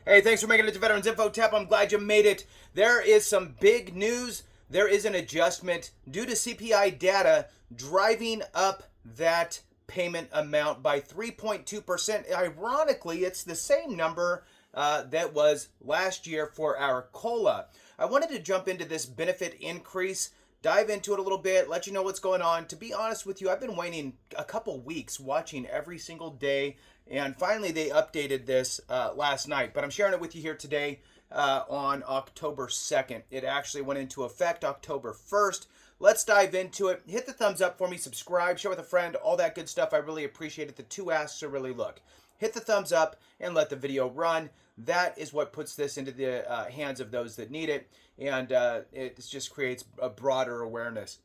Hey, thanks for making it to Veterans Info Tap. I'm glad you made it. There is some big news. There is an adjustment due to CPI data driving up that payment amount by 3.2%. Ironically, it's the same number that was last year for our COLA. I wanted to jump into this benefit increase, dive into it a little bit, let you know what's going on. To be honest with you, I've been waiting a couple weeks, watching every single day, and finally they updated this last night. But I'm sharing it with you here today on October 2nd. It actually went into effect October 1st. Let's dive into it. Hit the thumbs up for me, subscribe, share with a friend, all that good stuff. I really appreciate it. The two asks are really look. Hit the thumbs up and let the video run. That is what puts this into the hands of those that need it, and it just creates a broader awareness.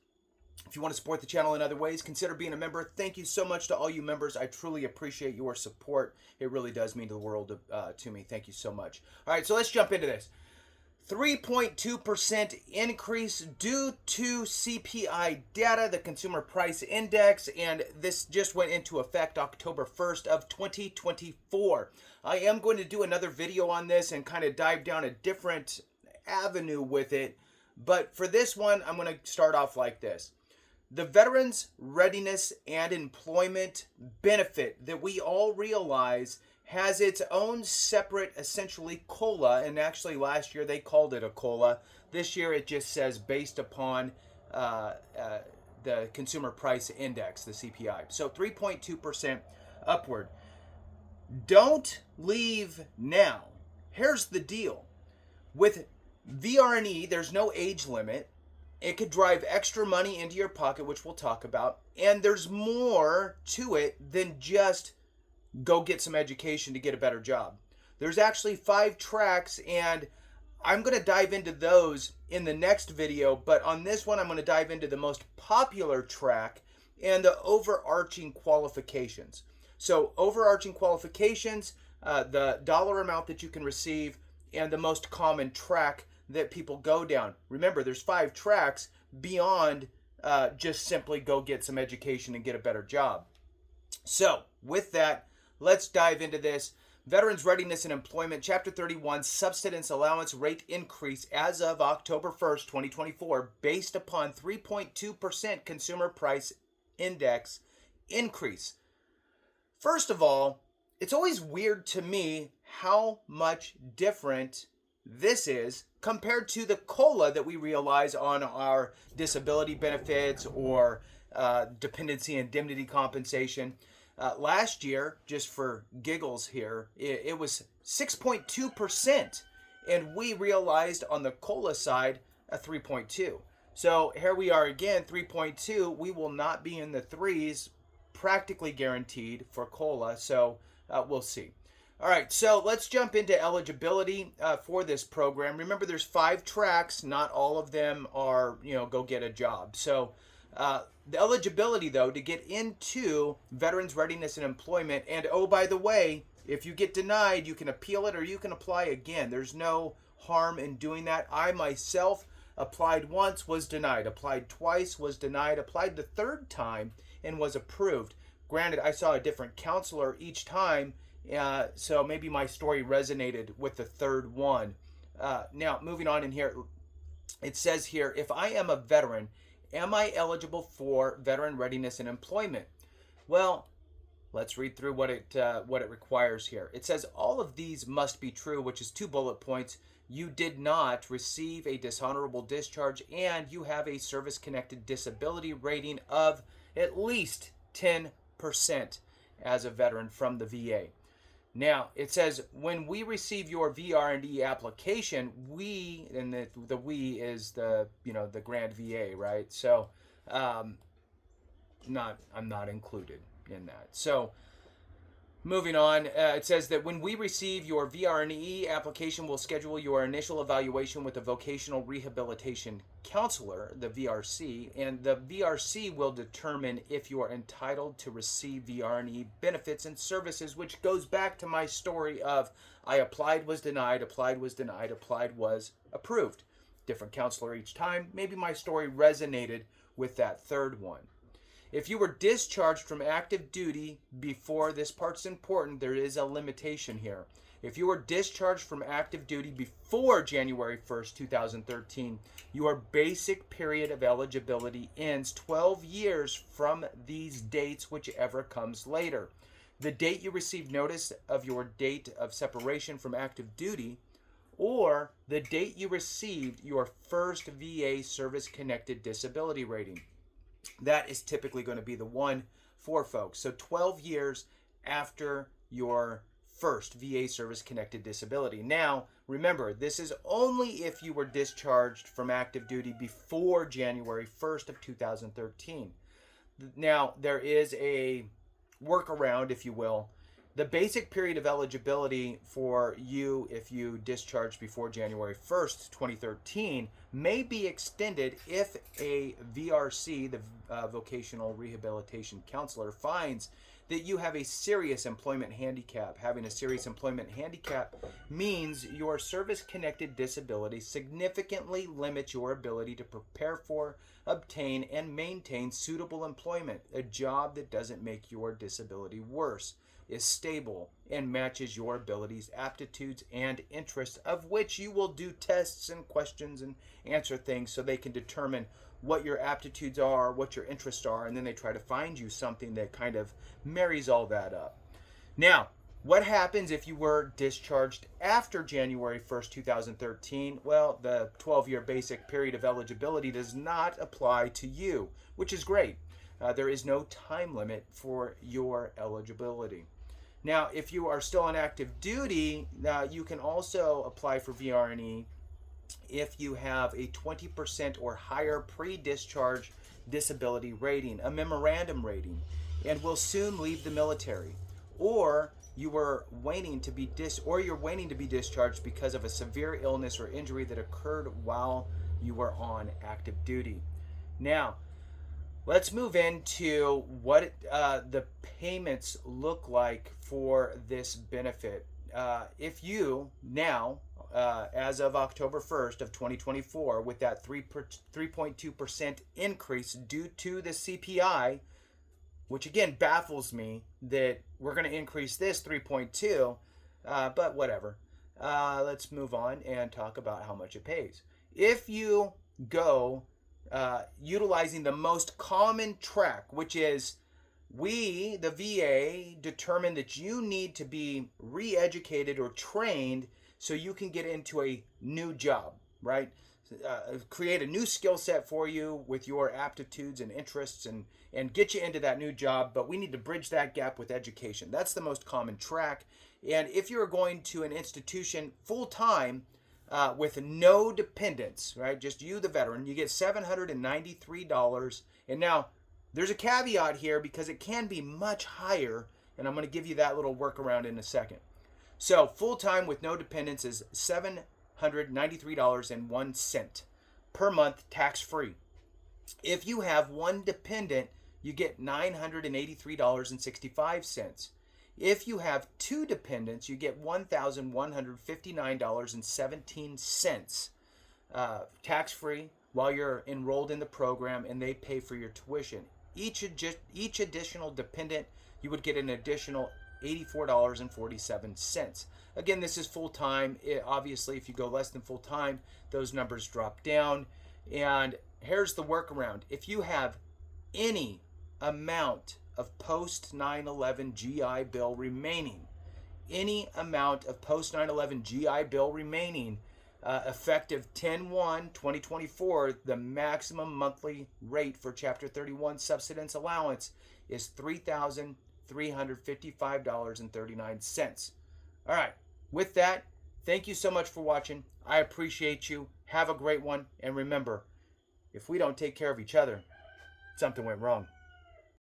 If you want to support the channel in other ways, consider being a member. Thank you so much to all you members. I truly appreciate your support. It really does mean the world to me. Thank you so much. All right, so let's jump into this. 3.2% increase due to CPI data, the Consumer Price Index, and this just went into effect October 1st of 2024. I am going to do another video on this and kind of dive down a different avenue with it, but for this one, I'm going to start off like this. The Veterans Readiness and Employment Benefit that we all realize has its own separate, essentially, COLA, and actually last year they called it a COLA. This year it just says based upon the Consumer Price Index, the CPI. So 3.2% upward. Don't leave now. Here's the deal. With VR&E, there's no age limit. It could drive extra money into your pocket, which we'll talk about. And there's more to it than just go get some education to get a better job. There's actually 5 tracks, and I'm going to dive into those in the next video, but on this one I'm going to dive into the most popular track and the overarching qualifications. So overarching qualifications, the dollar amount that you can receive, and the most common track that people go down. Remember, there's 5 tracks beyond just simply go get some education and get a better job. So with that, let's dive into this. Veterans Readiness and Employment, Chapter 31, Subsistence Allowance Rate Increase as of October 1st, 2024, based upon 3.2% Consumer Price Index increase. First of all, it's always weird to me how much different this is compared to the COLA that we realize on our disability benefits or dependency indemnity compensation. Last year, just for giggles here, it was 6.2%, and we realized on the COLA side a 3.2. So here we are again, 3.2. We will not be in the threes, practically guaranteed for COLA, so we'll see. All right, so let's jump into eligibility for this program. Remember, there's 5 tracks. Not all of them are, go get a job. So the eligibility, though, to get into Veterans Readiness and Employment, and oh, by the way, if you get denied, you can appeal it or you can apply again. There's no harm in doing that. I myself applied once, was denied, applied twice, was denied, applied the 3rd time, and was approved. Granted, I saw a different counselor each time, so maybe my story resonated with the 3rd one. Now, moving on in here, it says here, if I am a veteran, am I eligible for Veteran Readiness and Employment? Well, let's read through what it requires here. It says all of these must be true, which is 2 bullet points. You did not receive a dishonorable discharge, and you have a service-connected disability rating of at least 10% as a veteran from the VA. Now, it says, when we receive your VR&E application, we, and the we is the Grand VA, right? So, I'm not included in that. So, moving on, it says that when we receive your VR&E application, we'll schedule your initial evaluation with a vocational rehabilitation counselor, the VRC, and the VRC will determine if you are entitled to receive VR&E benefits and services, which goes back to my story of I applied, was denied, applied, was denied, applied, was approved. Different counselor each time. Maybe my story resonated with that 3rd one. If you were discharged from active duty before, this part's important, there is a limitation here. If you were discharged from active duty before January 1st, 2013, your basic period of eligibility ends 12 years from these dates, whichever comes later. The date you received notice of your date of separation from active duty, or the date you received your first VA service-connected disability rating. That is typically going to be the one for folks. So 12 years after your first VA service-connected disability. Now, remember, this is only if you were discharged from active duty before January 1st of 2013. Now, there is a workaround, if you will. The basic period of eligibility for you, if you discharged before January 1st, 2013, may be extended if a VRC, the Vocational Rehabilitation Counselor, finds that you have a serious employment handicap. Having a serious employment handicap means your service-connected disability significantly limits your ability to prepare for, obtain, and maintain suitable employment. A job that doesn't make your disability worse, is stable, and matches your abilities, aptitudes, and interests, of which you will do tests and questions and answer things so they can determine what your aptitudes are, what your interests are, and then they try to find you something that kind of marries all that up. Now, what happens if you were discharged after January 1st, 2013? Well, the 12-year basic period of eligibility does not apply to you, which is great. There is no time limit for your eligibility. Now, if you are still on active duty, you can also apply for VR&E if you have a 20% or higher pre-discharge disability rating, a memorandum rating, and will soon leave the military, or you were waiting to be you're waiting to be discharged because of a severe illness or injury that occurred while you were on active duty. Now, let's move into what the payments look like for this benefit. If you now, as of October 1st of 2024, with that 3.2% increase due to the CPI, which again baffles me that we're going to increase this 3.2, but whatever. Let's move on and talk about how much it pays. If you go utilizing the most common track, which is we, the VA, determine that you need to be re-educated or trained so you can get into a new job, right? Create a new skill set for you with your aptitudes and interests and get you into that new job, but we need to bridge that gap with education. That's the most common track. And if you're going to an institution full-time with no dependents, right, just you, the veteran, you get $793. And now, there's a caveat here because it can be much higher, and I'm going to give you that little workaround in a second. So full-time with no dependents is $793.01 per month, tax-free. If you have one dependent, you get $983.65. If you have two dependents, you get $1,159.17 tax-free while you're enrolled in the program, and they pay for your tuition. Each additional dependent, you would get an additional $84.47. Again, this is full-time. Obviously, if you go less than full-time, those numbers drop down. And here's the workaround. If you have any amount of post 9/11 GI Bill remaining, effective 10/1/2024, the maximum monthly rate for Chapter 31 subsistence allowance is $3,355.39. All right, with that, thank you so much for watching. I appreciate you. Have a great one. And remember, if we don't take care of each other, something went wrong.